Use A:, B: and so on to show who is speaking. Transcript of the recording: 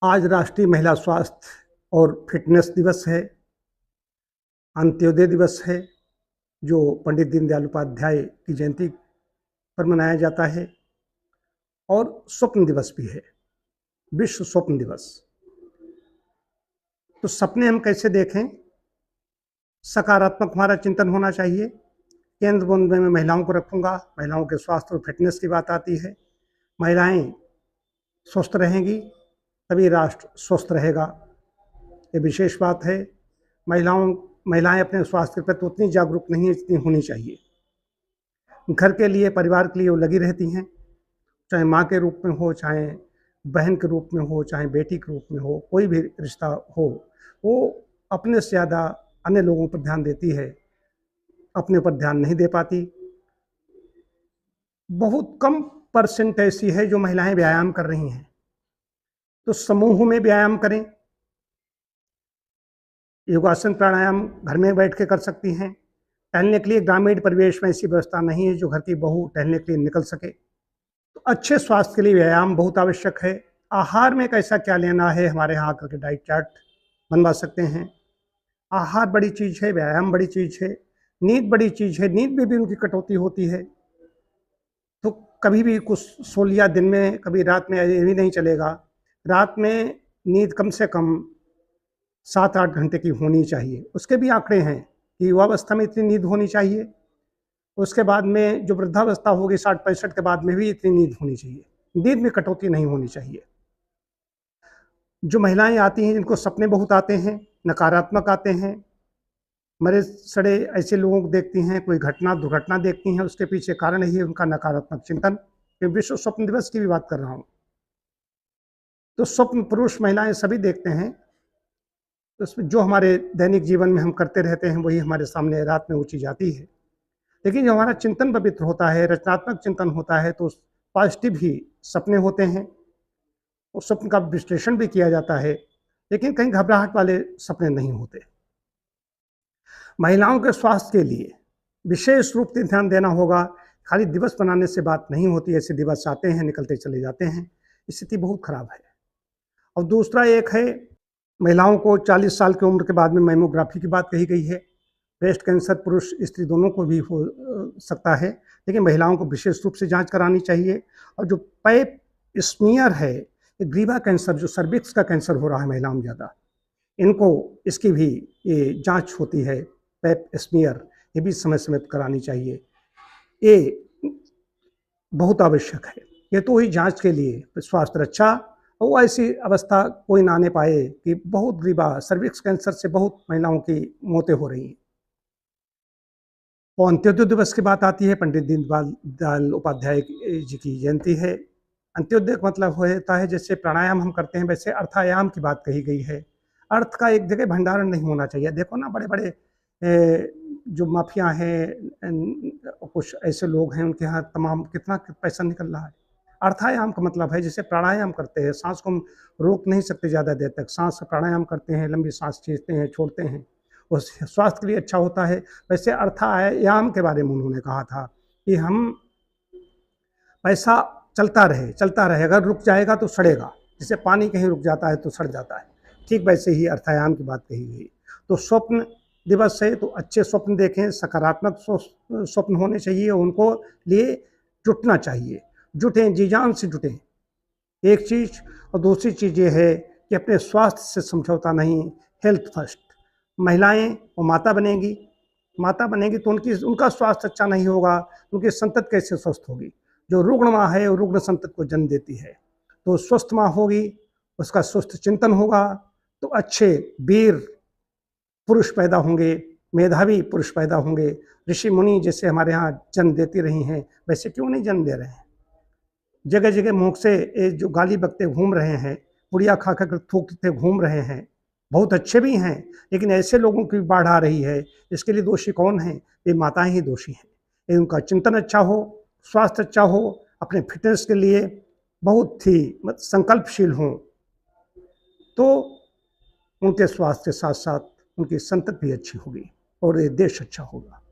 A: आज राष्ट्रीय महिला स्वास्थ्य और फिटनेस दिवस है, अंत्योदय दिवस है, जो पंडित दीनदयाल उपाध्याय की जयंती पर मनाया जाता है, और स्वप्न दिवस भी है, विश्व स्वप्न दिवस। तो सपने हम कैसे देखें? सकारात्मक हमारा चिंतन होना चाहिए। केंद्र बिंदु में महिलाओं को रखूँगा, महिलाओं के स्वास्थ्य और फिटनेस की बात आती है। महिलाएँ स्वस्थ रहेंगी, तभी राष्ट्र स्वस्थ रहेगा। ये विशेष बात है। महिलाएं अपने स्वास्थ्य के प्रति उतनी जागरूक नहीं है जितनी होनी चाहिए। घर के लिए, परिवार के लिए वो लगी रहती हैं, चाहे माँ के रूप में हो, चाहे बहन के रूप में हो, चाहे बेटी के रूप में हो, कोई भी रिश्ता हो, वो अपने से ज़्यादा अन्य लोगों पर ध्यान देती है, अपने पर ध्यान नहीं दे पाती। बहुत कम परसेंट ऐसी है जो महिलाएं व्यायाम कर रही हैं। तो समूह में व्यायाम करें। योगासन, प्राणायाम घर में बैठ के कर सकती हैं। टहलने के लिए ग्रामीण परिवेश में ऐसी व्यवस्था नहीं है जो घर की बहू टहलने के लिए निकल सके। तो अच्छे स्वास्थ्य के लिए व्यायाम बहुत आवश्यक है। आहार में कैसा क्या लेना है, हमारे यहाँ आकर के डाइट चार्ट बनवा सकते हैं। आहार बड़ी चीज़ है, व्यायाम बड़ी चीज़ है, नींद बड़ी चीज़ है। नींद में भी उनकी कटौती होती है, तो कभी भी कुछ सो लिया दिन में, कभी रात में, ये भी नहीं चलेगा। रात में नींद कम से कम 7-8 घंटे की होनी चाहिए। उसके भी आंकड़े हैं कि युवावस्था में इतनी नींद होनी चाहिए, उसके बाद में जो वृद्धावस्था होगी 60-65 के बाद में भी इतनी नींद होनी चाहिए। नींद में कटौती नहीं होनी चाहिए। जो महिलाएं आती हैं जिनको सपने बहुत आते हैं, नकारात्मक आते हैं, मरे सड़े ऐसे लोगों को देखती हैं, कोई घटना दुर्घटना देखती हैं, उसके पीछे कारण यही है उनका नकारात्मक चिंतन। मैं विश्व स्वप्न दिवस की भी बात कर रहा हूँ। तो स्वप्न पुरुष महिलाएं सभी देखते हैं। तो उसमें जो हमारे दैनिक जीवन में हम करते रहते हैं वही हमारे सामने रात में वो चीज़ आती है। लेकिन जो हमारा चिंतन पवित्र होता है, रचनात्मक चिंतन होता है, तो पॉजिटिव ही सपने होते हैं। उस स्वप्न का विश्लेषण भी किया जाता है, लेकिन कहीं घबराहट वाले सपने नहीं होते। महिलाओं के स्वास्थ्य के लिए विशेष रूप से ध्यान देना होगा। खाली दिवस बनाने से बात नहीं होती। ऐसे दिवस आते हैं, निकलते चले जाते हैं, स्थिति बहुत खराब है। और दूसरा एक है, महिलाओं को 40 साल की उम्र के बाद में मैमोग्राफी की बात कही गई है। ब्रेस्ट कैंसर पुरुष स्त्री दोनों को भी हो सकता है, लेकिन महिलाओं को विशेष रूप से जांच करानी चाहिए। और जो पैप स्मीयर है, ये ग्रीवा कैंसर, जो सर्विक्स का कैंसर हो रहा है महिलाओं में ज़्यादा, इनको इसकी भी ये जांच होती है, पैप स्मीयर, ये भी समय समय पर करानी चाहिए। ये बहुत आवश्यक है। ये तो हुई जांच के लिए स्वास्थ्य रक्षा। और ऐसी अवस्था कोई ना आने पाए कि बहुत ग्रीवा सर्विक्स कैंसर से बहुत महिलाओं की मौतें हो रही हैं। और अंत्योदय दिवस की बात आती है, पंडित दीनदयाल उपाध्याय जी की जयंती है। अंत्योदय का मतलब होता है, जैसे प्राणायाम हम करते हैं वैसे अर्थायाम की बात कही गई है। अर्थ का एक जगह भंडारण नहीं होना चाहिए। देखो ना, बड़े बड़े जो माफिया हैं, कुछ ऐसे लोग हैं, उनके यहाँ तमाम कितना पैसा निकल रहा है। अर्थायाम का मतलब है, जैसे प्राणायाम करते हैं, सांस को हम रोक नहीं सकते ज़्यादा देर तक, सांस प्राणायाम करते हैं, लंबी सांस खींचते हैं, छोड़ते हैं, वो स्वास्थ्य के लिए अच्छा होता है। वैसे अर्थायाम के बारे में उन्होंने कहा था कि हम पैसा चलता रहे, अगर रुक जाएगा तो सड़ेगा, जैसे पानी कहीं रुक जाता है तो सड़ जाता है, ठीक वैसे ही अर्थायाम की बात कही गई। तो स्वप्न दिवस है तो अच्छे स्वप्न देखें, सकारात्मक स्वप्न होने चाहिए, उनको लिए जुटना चाहिए, जुटें, जी जान से जुटें, एक चीज़। और दूसरी चीज़ ये है कि अपने स्वास्थ्य से समझौता नहीं, हेल्थ फर्स्ट। महिलाएं वो माता बनेंगी तो उनका स्वास्थ्य अच्छा नहीं होगा, उनकी संतति कैसे स्वस्थ होगी? जो रुग्ण माँ है वो रुग्ण संतति को जन्म देती है। तो स्वस्थ माँ होगी, उसका स्वस्थ चिंतन होगा, तो अच्छे वीर पुरुष पैदा होंगे, मेधावी पुरुष पैदा होंगे। ऋषि मुनि जैसे हमारे यहाँ जन्म देती रही हैं, वैसे क्यों नहीं जन्म दे रहे हैं? जगह जगह मुख से ये जो गाली बकते घूम रहे हैं, पुड़िया खा कर थूकते घूम रहे हैं, बहुत अच्छे भी हैं, लेकिन ऐसे लोगों की बाढ़ आ रही है। इसके लिए दोषी कौन है? ये माताएं ही दोषी हैं। ये उनका चिंतन अच्छा हो, स्वास्थ्य अच्छा हो, अपने फिटनेस के लिए बहुत ही संकल्पशील हों, तो उनके स्वास्थ्य के साथ साथ उनकी संतति भी अच्छी होगी और ये देश अच्छा होगा।